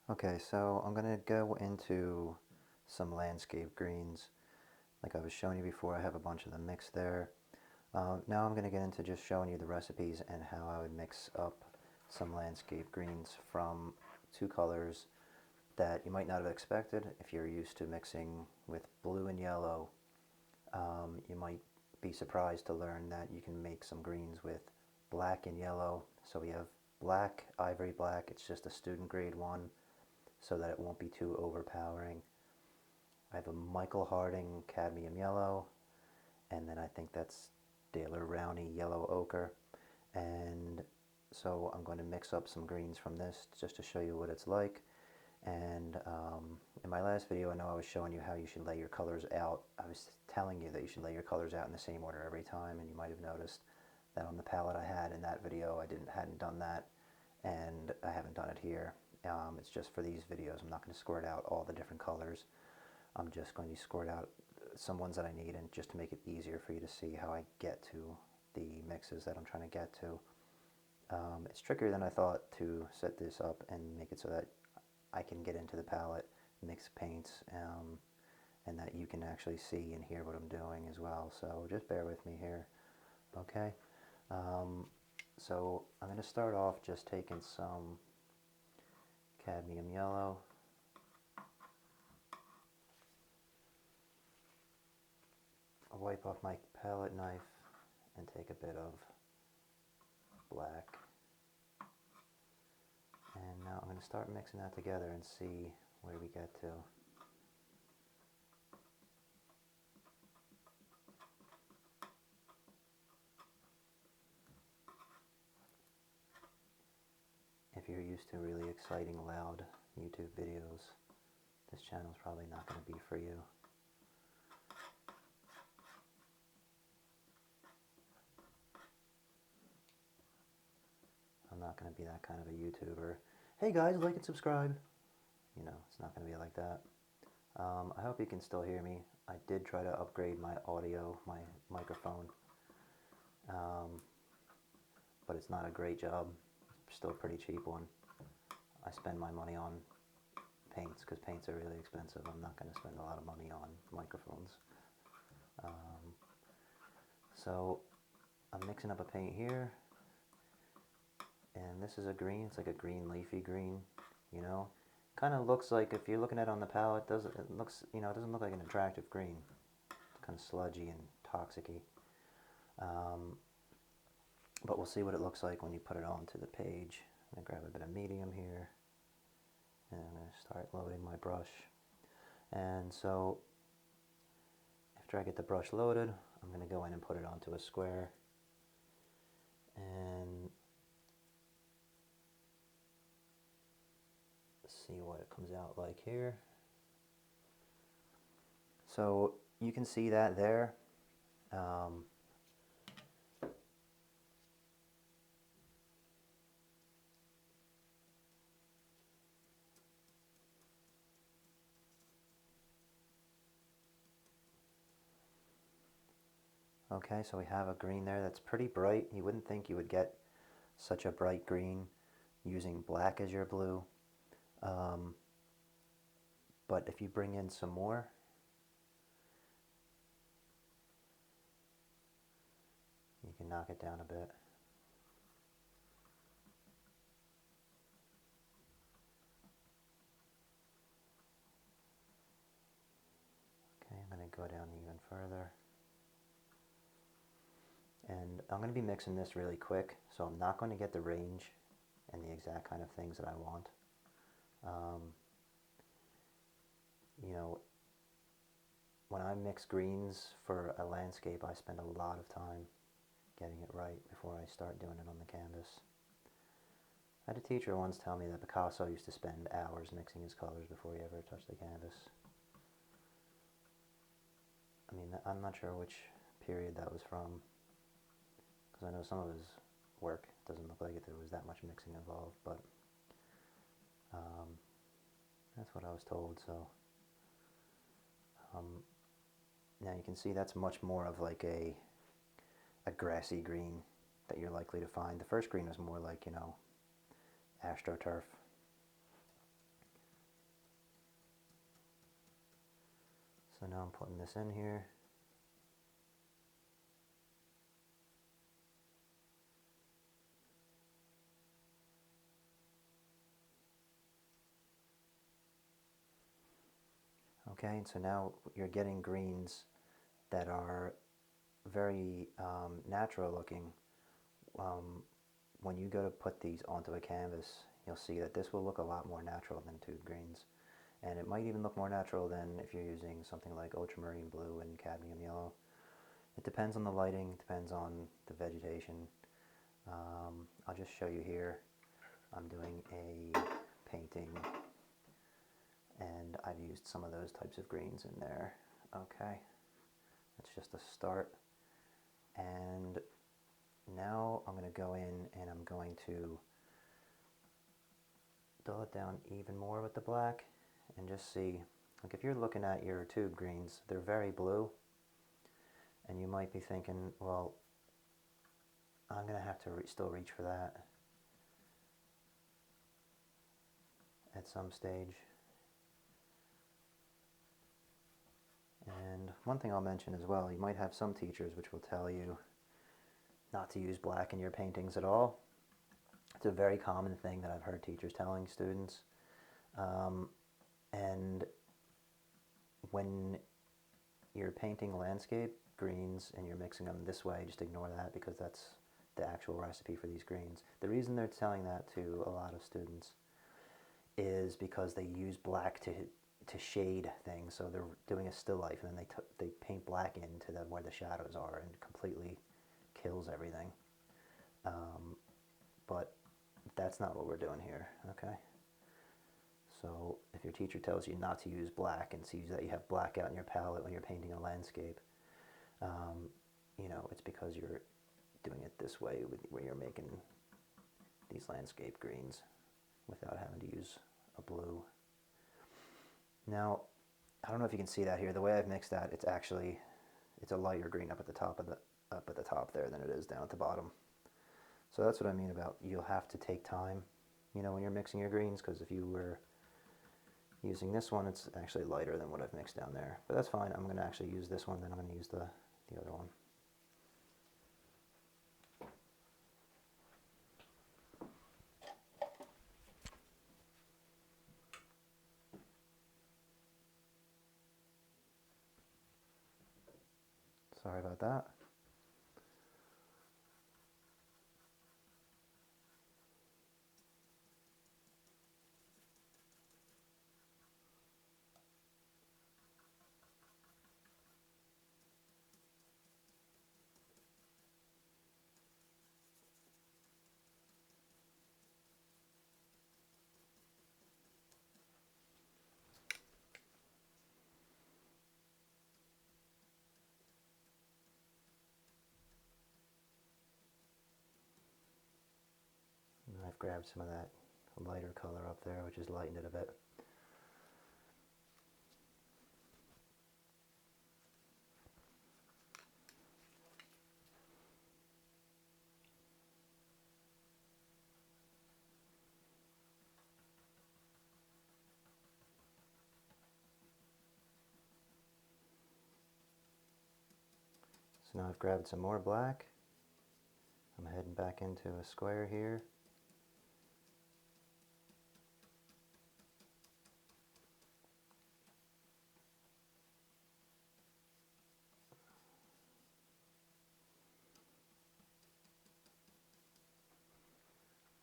Okay, so I'm going to go into some landscape greens. Like I was showing you before, I have a bunch of them mixed there. Now I'm going to get into just showing you the recipes and how I would mix up some landscape greens from two colors that you might not have expected. If you're used to mixing with blue and yellow, you might be surprised to learn that you can make some greens with black and yellow. So we have black, ivory black, it's just a student grade one so that it won't be too overpowering. I have a Michael Harding cadmium yellow, and then I think that's Daler Rowney yellow ochre. And so I'm going to mix up some greens from this just to show you what it's like. And in my last video, I know I was showing you how you should lay your colors out. I was telling you that you should lay your colors out in the same order every time, and you might have noticed that on the palette I had in that video, hadn't done that, and I haven't done it here. It's just for these videos. I'm not going to squirt out all the different colors. I'm just going to squirt out some ones that I need, and just to make it easier for you to see how I get to the mixes that I'm trying to get to. It's trickier than I thought to set this up and make it so that I can get into the palette, mix paints, and that you can actually see and hear what I'm doing as well. So just bear with me here, okay? So I'm going to start off just taking some cadmium yellow. I'll wipe off my palette knife and take a bit of black. And now I'm going to start mixing that together and see where we get to. If you're used to really exciting, loud YouTube videos, this channel is probably not going to be for you. I'm not going to be that kind of a YouTuber. Hey guys, like and subscribe. You know, it's not going to be like that. I hope you can still hear me. I did try to upgrade my audio, my microphone, but it's not a great job. It's still a pretty cheap one. I spend my money on paints because paints are really expensive. I'm not going to spend a lot of money on microphones. So I'm mixing up a paint here, and this is a green. It's like a green leafy green, you know. Kind of looks like, if you're looking at it on the palette, it looks, you know, it doesn't look like an attractive green. It's kind of sludgy and toxicy. But we'll see what it looks like when you put it onto the page. I'm going to grab a bit of medium here, and I'm going to start loading my brush. And so after I get the brush loaded, I'm going to go in and put it onto a square. And see what it comes out like here. So you can see that there. Okay, so we have a green there that's pretty bright. You wouldn't think you would get such a bright green using black as your blue. But if you bring in some more, you can knock it down a bit. Okay, I'm going to go down even further. And I'm going to be mixing this really quick, so I'm not going to get the range and the exact kind of things that I want. You know, when I mix greens for a landscape, I spend a lot of time getting it right before I start doing it on the canvas. I had a teacher once tell me that Picasso used to spend hours mixing his colors before he ever touched the canvas. I mean, I'm not sure which period that was from, because I know some of his work doesn't look like there was that much mixing involved, but that's what I was told. So now you can see that's much more of like a grassy green that you're likely to find. The first green was more like, you know, AstroTurf. now I'm putting this in here. Okay, and so now you're getting greens that are very natural looking. Um, when you go to put these onto a canvas, you'll see that this will look a lot more natural than tube greens. And it might even look more natural than if you're using something like ultramarine blue and cadmium yellow. It depends on the lighting, it depends on the vegetation. I'll just show you here. I'm doing a painting and I've used some of those types of greens in there. Okay, that's just a start. And now I'm going to go in and I'm going to dull it down even more with the black and just see, like if you're looking at your tube greens, they're very blue and you might be thinking, well, I'm going to have to still reach for that at some stage. And one thing I'll mention as well, you might have some teachers which will tell you not to use black in your paintings at all. It's a very common thing that I've heard teachers telling students. And when you're painting landscape greens and you're mixing them this way, just ignore that because that's the actual recipe for these greens. The reason they're telling that to a lot of students is because they use black to shade things. So they're doing a still life and then they paint black into where the shadows are and completely kills everything. But that's not what we're doing here, okay? So if your teacher tells you not to use black and sees that you have black out in your palette when you're painting a landscape, you know, it's because you're doing it this way where you're making these landscape greens without having to use a blue. Now, I don't know if you can see that here. The way I've mixed that, it's a lighter green up at the top there than it is down at the bottom. So that's what I mean about you'll have to take time, you know, when you're mixing your greens, because if you were using this one, it's actually lighter than what I've mixed down there. But that's fine. I'm going to actually use this one, then I'm going to use the other one. Sorry about that. And I've grabbed some of that lighter color up there, which has lightened it a bit. So now I've grabbed some more black. I'm heading back into a square here.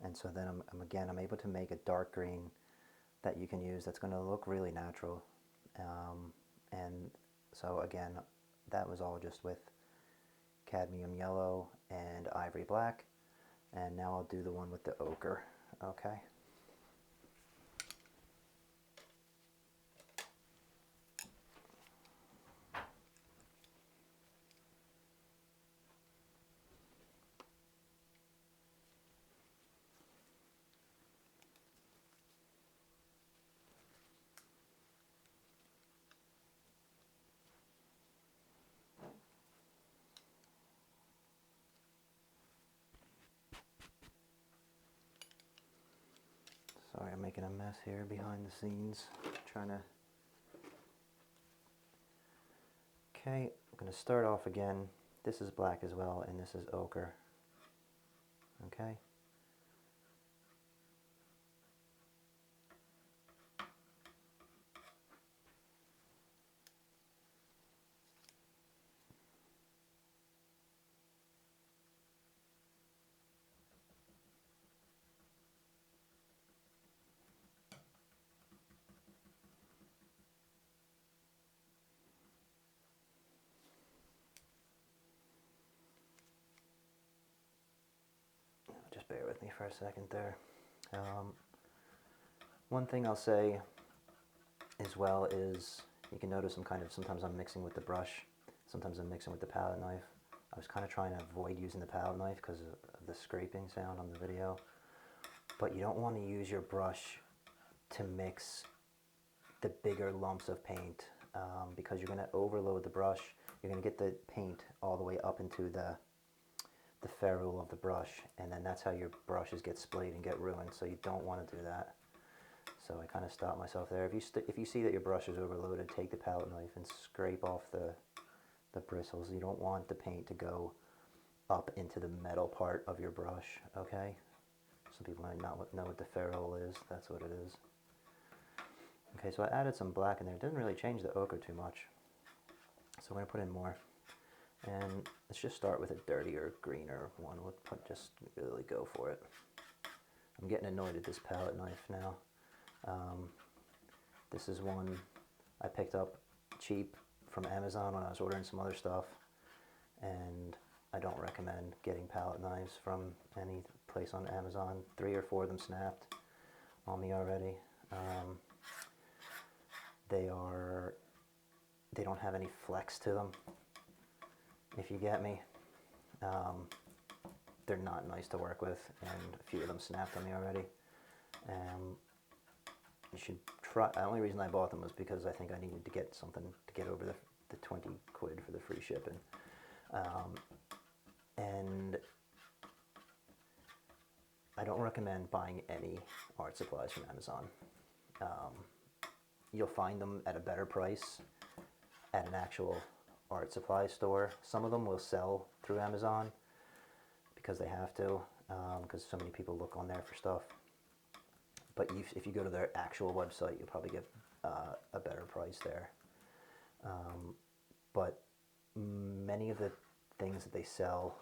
And so then I'm able to make a dark green that you can use that's going to look really natural. And so again, that was all just with cadmium yellow and ivory black. And now I'll do the one with the ochre, okay? Sorry, I'm making a mess here behind the scenes, trying to Okay, I'm going to start off again. This is black as well, and this is ochre. Okay. Just bear with me for a second there. One thing I'll say as well is you can notice sometimes I'm mixing with the brush, sometimes I'm mixing with the palette knife. I was kind of trying to avoid using the palette knife because of the scraping sound on the video, but you don't want to use your brush to mix the bigger lumps of paint because you're going to overload the brush. You're going to get the paint all the way up into the ferrule of the brush, and then that's how your brushes get splayed and get ruined, so you don't want to do that. So I kind of stopped myself there. If you see that your brush is overloaded, take the palette knife and scrape off the bristles. You don't want the paint to go up into the metal part of your brush, okay? Some people might not know what the ferrule is. That's what it is. Okay, so I added some black in there. It doesn't really change the ochre too much. So I'm going to put in more. And let's just start with a dirtier, greener one. We'll just really go for it. I'm getting annoyed at this palette knife now. This is one I picked up cheap from Amazon when I was ordering some other stuff, and I don't recommend getting palette knives from any place on Amazon. 3 or 4 of them snapped on me already. They don't have any flex to them, if you get me. They're not nice to work with, and a few of them snapped on me already. You should try. The only reason I bought them was because I think I needed to get something to get over the 20 quid for the free shipping. And I don't recommend buying any art supplies from Amazon. You'll find them at a better price at an actual art supply store. Some of them will sell through Amazon because they have to, because so many people look on there for stuff. But if you go to their actual website, you'll probably get a better price there. But many of the things that they sell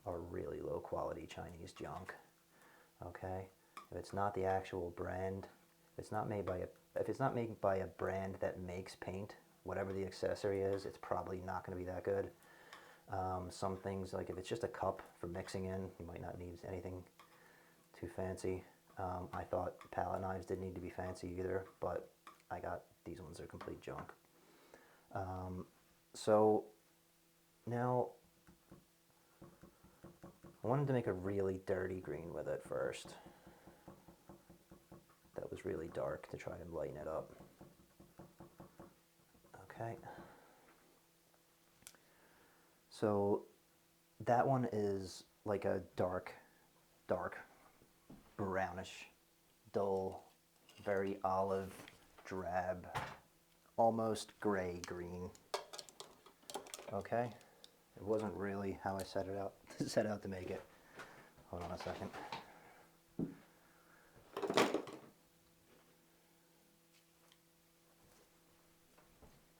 are really low quality Chinese junk. Okay, if it's not the actual brand, if it's not made by a brand that makes paint, whatever the accessory is, it's probably not going to be that good. Some things, like if it's just a cup for mixing in, you might not need anything too fancy. I thought palette knives didn't need to be fancy either, but I got these ones are complete junk. So now I wanted to make a really dirty green with it first. That was really dark to try and lighten it up. Okay. So that one is like a dark brownish, dull, very olive, drab, almost gray green. Okay, it wasn't really how I set out to make it. Hold on a second.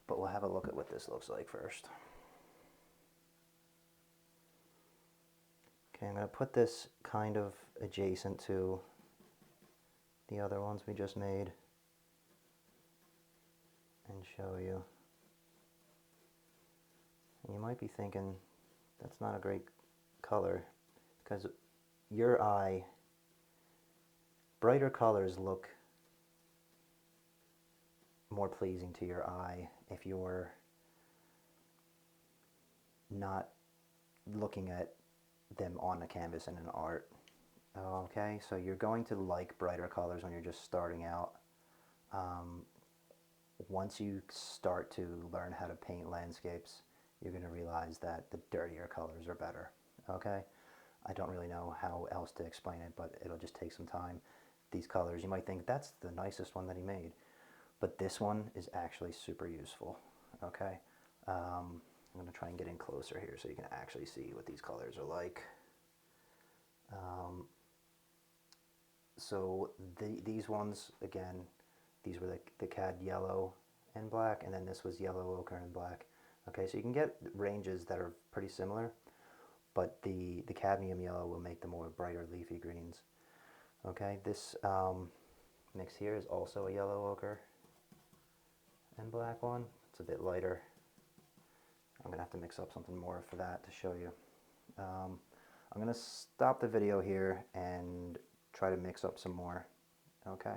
But we'll have a look at what this looks like first. Okay, I'm going to put this kind of adjacent to the other ones we just made and show you. And you might be thinking, that's not a great color, because your eye, brighter colors look more pleasing to your eye if you're not looking at them on the canvas in an art. Okay, so you're going to like brighter colors when you're just starting out. Once you start to learn how to paint landscapes, you're going to realize that the dirtier colors are better. Okay, I don't really know how else to explain it, but it'll just take some time. These colors, you might think that's the nicest one that he made, but this one is actually super useful. Okay, I'm going to try and get in closer here so you can actually see what these colors are like. So these ones, again, these were the cad yellow and black, and then this was yellow, ochre, and black. Okay, so you can get ranges that are pretty similar, but the cadmium yellow will make the more brighter leafy greens. Okay, this mix here is also a yellow ochre and black one. It's a bit lighter. I'm going to have to mix up something more for that to show you. I'm going to stop the video here and try to mix up some more. Okay.